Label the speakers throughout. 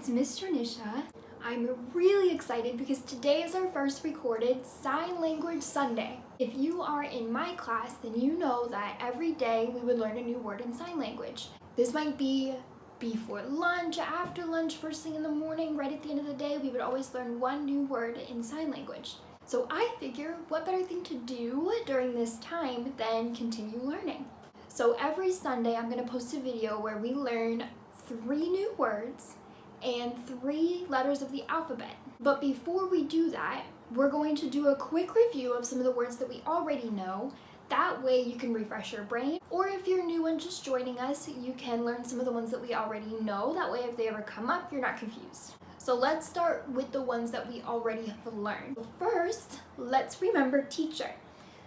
Speaker 1: it's Mr. Nisha. I'm really excited because today is our first recorded Sign Language Sunday. If you are in my class, then you know that every day we would learn a new word in sign language. This might be before lunch, after lunch, first thing in the morning, right at the end of the day, we would always learn one new word in sign language. So I figure what better thing to do during this time than continue learning. So every Sunday I'm going to post a video where we learn 3 new words and 3 letters of the alphabet. But before we do that, we're going to do a quick review of some of the words that we already know. That way you can refresh your brain, or if you're new and just joining us, you can learn some of the ones that we already know. That way if they ever come up, you're not confused. So let's start with the ones that we already have learned. First, let's remember teacher.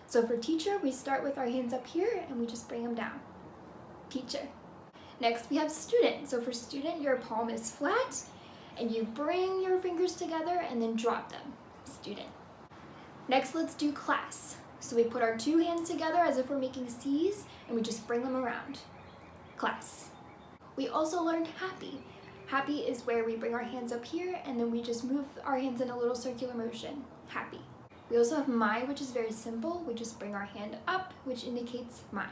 Speaker 1: So for teacher, we start with our hands up here and we just bring them down. Teacher. Next we have student. So for student, your palm is flat and you bring your fingers together and then drop them. Student. Next, let's do class. So we put our 2 hands together as if we're making C's and we just bring them around. Class. We also learned happy. Happy is where we bring our hands up here and then we just move our hands in a little circular motion. Happy. We also have my, which is very simple. We just bring our hand up, which indicates my.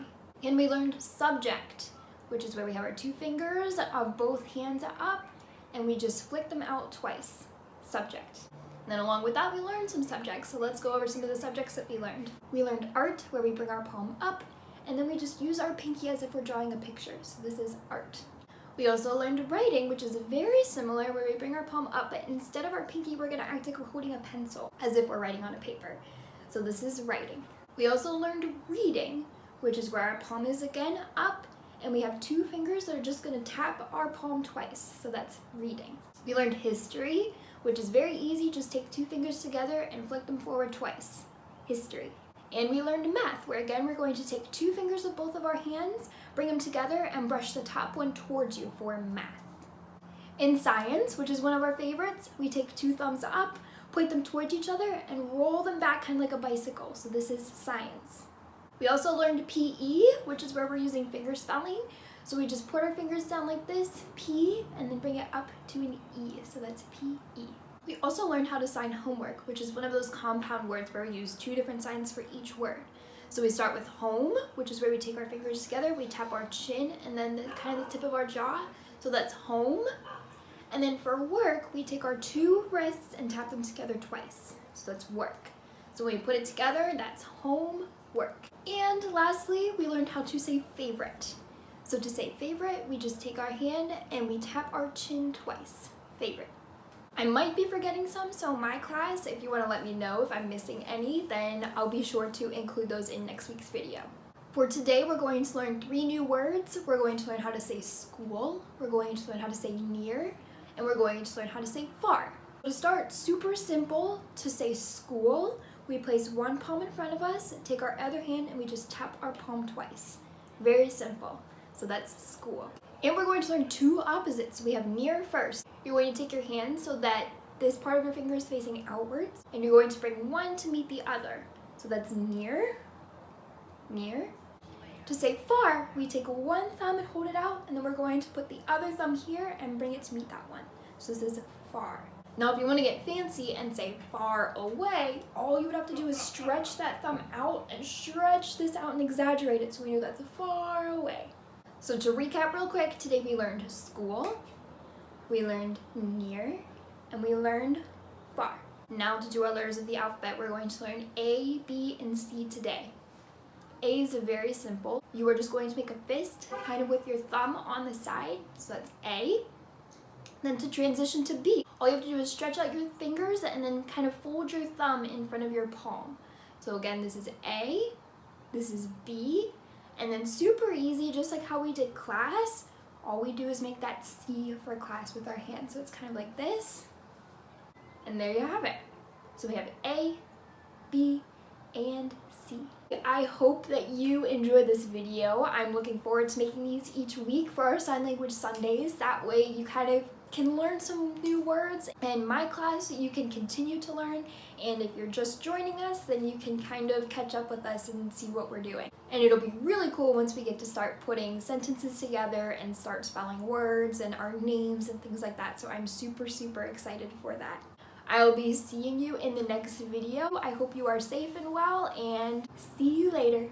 Speaker 1: And we learned subject, which is where we have our 2 fingers of both hands up and we just flick them out twice. Subject. And then along with that, we learned some subjects. So let's go over some of the subjects that we learned. We learned art, where we bring our palm up and then we just use our pinky as if we're drawing a picture. So this is art. We also learned writing, which is very similar, where we bring our palm up, but instead of our pinky, we're gonna act like we're holding a pencil, as if we're writing on a paper. So this is writing. We also learned reading, which is where our palm is again up, and we have 2 fingers that are just gonna tap our palm twice. So that's reading. We learned history, which is very easy. Just take 2 fingers together and flick them forward twice. History. And we learned math, where again we're going to take 2 fingers of both of our hands, bring them together, and brush the top one towards you for math. In science, which is one of our favorites, we take 2 thumbs up, point them towards each other, and roll them back kind of like a bicycle. So this is science. We also learned PE, which is where we're using finger spelling. So we just put our fingers down like this, P, and then bring it up to an E. So that's PE. We also learned how to sign homework, which is one of those compound words where we use 2 different signs for each word. So we start with home, which is where we take our fingers together, we tap our chin, and then kind of the tip of our jaw. So that's home. And then for work, we take our 2 wrists and tap them together twice. So that's work. So when we put it together, that's home, work. And lastly, we learned how to say favorite. So to say favorite, we just take our hand and we tap our chin twice. Favorite. I might be forgetting some, so my class, if you want to let me know if I'm missing any, then I'll be sure to include those in next week's video. For today, we're going to learn 3 new words. We're going to learn how to say school, we're going to learn how to say near, and we're going to learn how to say far. To start, super simple. To say school, we place 1 palm in front of us, take our other hand, and we just tap our palm twice. Very simple. So that's school. And we're going to learn 2 opposites. We have near first. You're going to take your hand so that this part of your finger is facing outwards, and you're going to bring one to meet the other. So that's near, near. To say far, we take 1 thumb and hold it out, and then we're going to put the other thumb here and bring it to meet that one. So this is far. Now if you want to get fancy and say far away, all you would have to do is stretch that thumb out and stretch this out and exaggerate it so we know that's far away. So to recap real quick, today we learned school, we learned near, and we learned far. Now to do our letters of the alphabet, we're going to learn A, B, and C today. A is very simple. You are just going to make a fist, kind of with your thumb on the side, so that's A. Then to transition to B, all you have to do is stretch out your fingers and then kind of fold your thumb in front of your palm. So again, this is A, this is B, and then super easy, just like how we did class, all we do is make that C for class with our hands. So it's kind of like this, and there you have it. So we have A, B, and C. I hope that you enjoyed this video. I'm looking forward to making these each week for our Sign Language Sundays. That way you kind of can learn some new words. In my class, you can continue to learn, and if you're just joining us, then you can kind of catch up with us and see what we're doing. And it'll be really cool once we get to start putting sentences together and start spelling words and our names and things like that. So I'm super excited for that. I will be seeing you in the next video. I hope you are safe and well, and see you later.